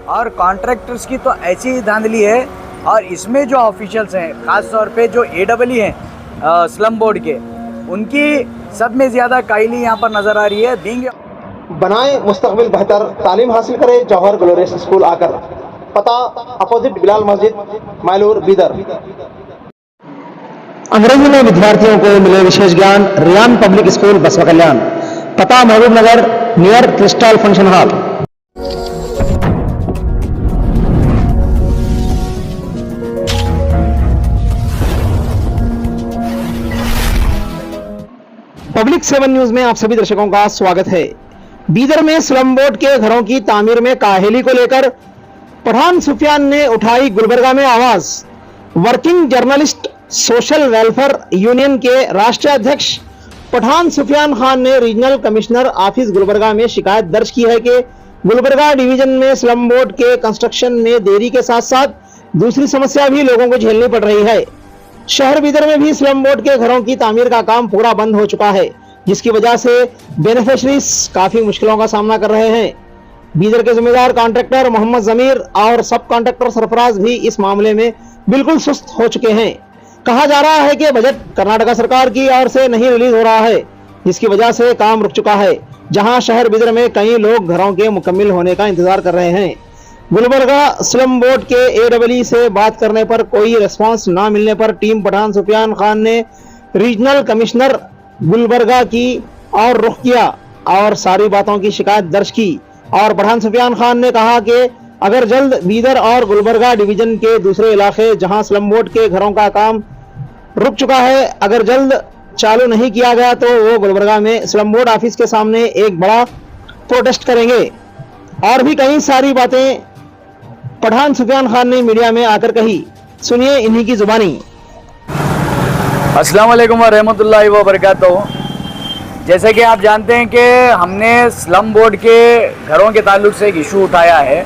और कॉन्ट्रैक्टर्स की तो ऐसी ही धांधली है। और इसमें जो ऑफिशियल्स हैं, ख़ास तौर पे जो AEE हैं स्लम बोर्ड के, उनकी सब में ज़्यादा कायली यहाँ पर नज़र आ रही है। बीइंग बनाए मुस्तकबिल बेहतर, तालीम हासिल करें जौहर ग्लोरियस स्कूल आकर। पता अपोजिट बिलाल मस्जिद, मायलूर, बीदर। अंग्रेजी में विद्यार्थियों को मिले विशेष ज्ञान, रियान पब्लिक स्कूल बसवा कल्याण। पता Mahbub Nagar near crystal function hall. Public 7 news में आप सभी दर्शकों का स्वागत है। बीदर में स्लम बोर्ड के घरों की तामीर में काहेली को लेकर पठान सुफियान ने उठाई गुलबर्गा में आवाज। Working journalist social welfare union के राष्ट्रीय अध्यक्ष पठान सुफियान खान ने रीजनल कमिश्नर ऑफिस गुलबर्गा में शिकायत दर्ज की है कि गुलबर्गा डिवीजन में स्लम बोर्ड के कंस्ट्रक्शन में देरी के साथ साथ दूसरी समस्या भी लोगों को झेलनी पड़ रही है। शहर बीदर में भी स्लम बोर्ड के घरों की तामीर का काम पूरा बंद हो चुका है, जिसकी वजह से बेनिफिशरीज काफी मुश्किलों का सामना कर रहे हैं। बीदर के जिम्मेदार कॉन्ट्रैक्टर मोहम्मद जमीर और सब कॉन्ट्रैक्टर सरफराज भी इस मामले में बिल्कुल सुस्त हो चुके हैं। कहा जा रहा है कि बजट कर्नाटक सरकार की ओर से नहीं रिलीज हो रहा है, जिसकी वजह से काम रुक चुका है। जहां शहर बीदर में कई लोग घरों के मुकम्मिल होने का इंतजार कर रहे हैं। गुलबर्गा स्लम बोर्ड के AEE से बात करने पर कोई रिस्पांस ना मिलने पर टीम पठान सुफियान खान ने रीजनल कमिश्नर गुलबर्गा की और रुख किया और सारी बातों की शिकायत दर्ज की। और पठान सुफियान खान ने कहा कि अगर जल्द बीदर और गुलबर्गा डिवीजन के दूसरे इलाके जहां स्लम बोर्ड के घरों का काम रुक चुका है, अगर जल्द चालू नहीं किया गया तो वो गुलबर्गा में स्लम बोर्ड ऑफिस के सामने एक बड़ा प्रोटेस्ट करेंगे। और भी कई सारी बातें पठान सुफियान खान ने मीडिया में आकर कही। सुनिए इन्हीं की जुबानी। अस्सलाम वालेकुम व रहमतुल्लाहि व बरकातहू। जैसे कि आप जानते हैं कि हमने स्लम बोर्ड के घरों के ताल्लुक से एक इशू उठाया है।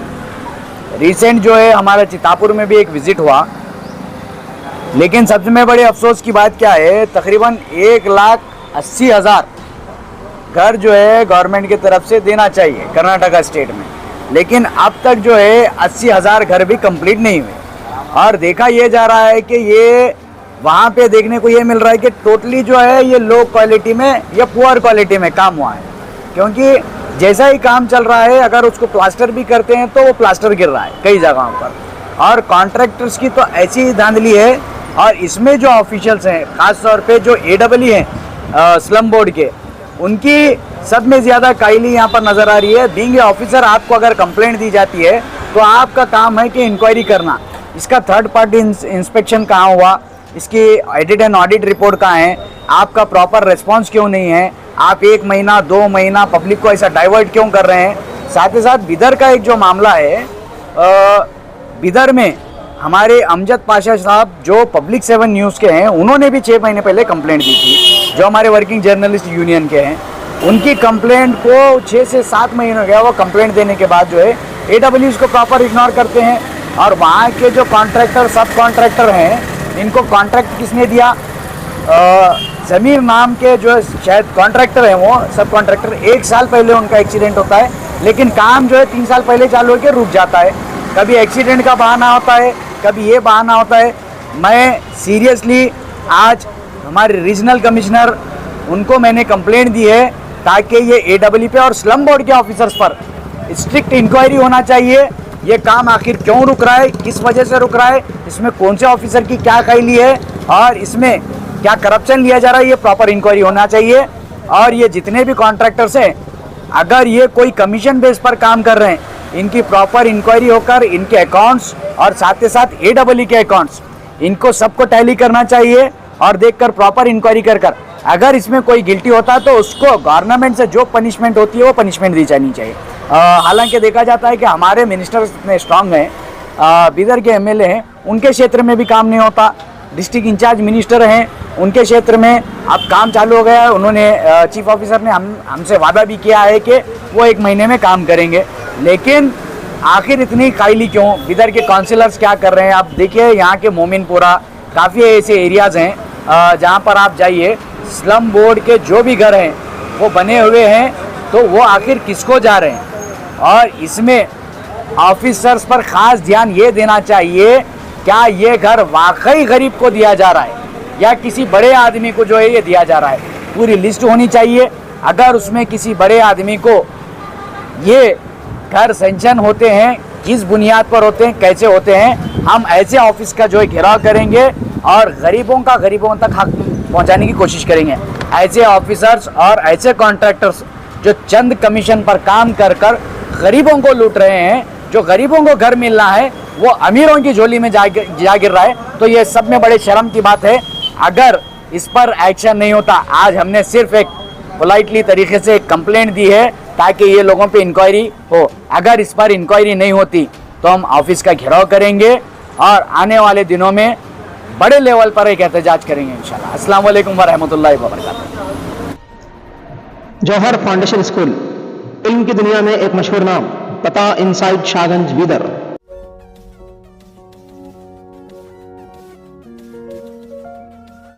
रिसेंट जो है हमारा चितापुर में भी एक विज़िट हुआ, लेकिन सबसे बड़े अफसोस की बात क्या है, तकरीबन 1,80,000 घर जो है गवर्नमेंट की तरफ से देना चाहिए कर्नाटका स्टेट में, लेकिन अब तक जो है 80,000 घर भी कंप्लीट नहीं हुए। और देखा यह जा रहा है कि ये वहाँ पे देखने को ये मिल रहा है कि टोटली जो है ये लो क्वालिटी में या पुअर क्वालिटी में काम हुआ है, क्योंकि जैसा ही काम चल रहा है अगर उसको प्लास्टर भी करते हैं तो वो प्लास्टर गिर रहा है कई जगहों पर। और कॉन्ट्रैक्टर्स की तो ऐसी ही धांधली है। और इसमें जो ऑफिशियल्स हैं, ख़ास तौर पे जो AEE हैं स्लम बोर्ड के, उनकी सब में ज़्यादा कायली यहाँ पर नज़र आ रही है। बीइंग ए ऑफिसर आपको अगर कंप्लेंट दी जाती है तो आपका काम है कि इंक्वायरी करना, इसका थर्ड पार्टी इंस्पेक्शन कहाँ हुआ, इसकी एडिट एंड ऑडिट रिपोर्ट कहाँ है, आपका प्रॉपर रिस्पांस क्यों नहीं है, आप 1 महीना 2 महीना पब्लिक को ऐसा डाइवर्ट क्यों कर रहे हैं। साथ ही साथ बिदर का एक जो मामला है, बिदर में हमारे अमजद पाशा साहब जो पब्लिक 7 न्यूज़ के हैं, उन्होंने भी 6 महीने पहले कंप्लेंट दी थी, जो हमारे वर्किंग जर्नलिस्ट यूनियन के हैं। उनकी कंप्लेंट को 6 से 7 महीने हो गया, वो कंप्लेंट देने के बाद जो है AEE को प्रॉपर इग्नोर करते हैं। और वहाँ के जो कॉन्ट्रैक्टर सब कॉन्ट्रैक्टर हैं, इनको कॉन्ट्रैक्ट किसने दिया, ज़मीर नाम के जो शायद कॉन्ट्रैक्टर हैं, वो सब कॉन्ट्रैक्टर 1 साल पहले उनका एक्सीडेंट होता है, लेकिन काम जो है 3 साल पहले चालू होकर रुक जाता है। कभी एक्सीडेंट का बहाना होता है, कभी ये बहाना होता है। मैं सीरियसली आज हमारे रीजनल कमिश्नर, उनको मैंने कंप्लेंट दी है ताकि ये AEE पे और स्लम बोर्ड के ऑफिसर्स पर स्ट्रिक्ट इंक्वायरी होना चाहिए। ये काम आखिर क्यों रुक रहा है, किस वजह से रुक रहा है, इसमें कौन से ऑफिसर की क्या कायली है और इसमें क्या करप्शन लिया जा रहा है, ये प्रॉपर इंक्वायरी होना चाहिए। और ये जितने भी कॉन्ट्रैक्टर्स हैं, अगर ये कोई कमीशन बेस पर काम कर रहे हैं, इनकी प्रॉपर इंक्वायरी होकर इनके अकाउंट्स और साथ ही साथ AEE के अकाउंट्स, इनको सबको टैली करना चाहिए और देखकर प्रॉपर इंक्वायरी कर अगर इसमें कोई गिल्टी होता है तो उसको गवर्नमेंट से जो पनिशमेंट होती है वो पनिशमेंट दी जानी चाहिए। हालांकि देखा जाता है कि हमारे मिनिस्टर्स इतने स्ट्रांग हैं, बीदर के MLA हैं, उनके क्षेत्र में भी काम नहीं होता। डिस्ट्रिक्ट इंचार्ज मिनिस्टर हैं, उनके क्षेत्र में अब काम चालू हो गया है। उन्होंने चीफ ऑफिसर ने हमसे वादा भी किया है कि वो 1 महीने में काम करेंगे, लेकिन आखिर इतनी कायली क्यों? बीदर के काउंसिलर्स क्या कर रहे हैं? आप देखिए यहाँ के मोमिनपुरा, काफ़ी ऐसे एरियाज़ हैं जहाँ पर आप जाइए, स्लम बोर्ड के जो भी घर हैं वो बने हुए हैं, तो वो आखिर किसको जा रहे हैं? और इसमें ऑफिसर्स पर खास ध्यान ये देना चाहिए, क्या ये घर वाकई गरीब को दिया जा रहा है या किसी बड़े आदमी को जो है ये दिया जा रहा है। पूरी लिस्ट होनी चाहिए। अगर उसमें किसी बड़े आदमी को ये घर सेंक्शन होते हैं, किस बुनियाद पर होते हैं, कैसे होते हैं, हम ऐसे ऑफिस का जो है घेराव करेंगे और गरीबों का गरीबों तक हक पहुंचाने की कोशिश करेंगे। ऐसे ऑफिसर्स और ऐसे कॉन्ट्रैक्टर्स जो चंद कमीशन पर काम कर कर गरीबों को लूट रहे हैं, जो गरीबों को घर मिल रहा है वो अमीरों की झोली में जा गिर रहा है, तो ये सब में बड़े शर्म की बात है। अगर इस पर एक्शन नहीं होता, आज हमने सिर्फ एक पोलाइटली तरीके से एक कंप्लेंट दी है ताकि ये लोगों पे इंक्वायरी हो। अगर इस पर इंक्वायरी नहीं होती तो हम ऑफिस का घेराव करेंगे और आने वाले दिनों में बड़े लेवल पर एक एहतजाज करेंगे इंशाल्लाह। अस्सलाम वालेकुम व रहमतुल्लाहि व बरकातहू। जौहर फाउंडेशन स्कूल, इल्म की दुनिया में एक मशहूर नाम, पता इनसाइड शाहगंज बीदर।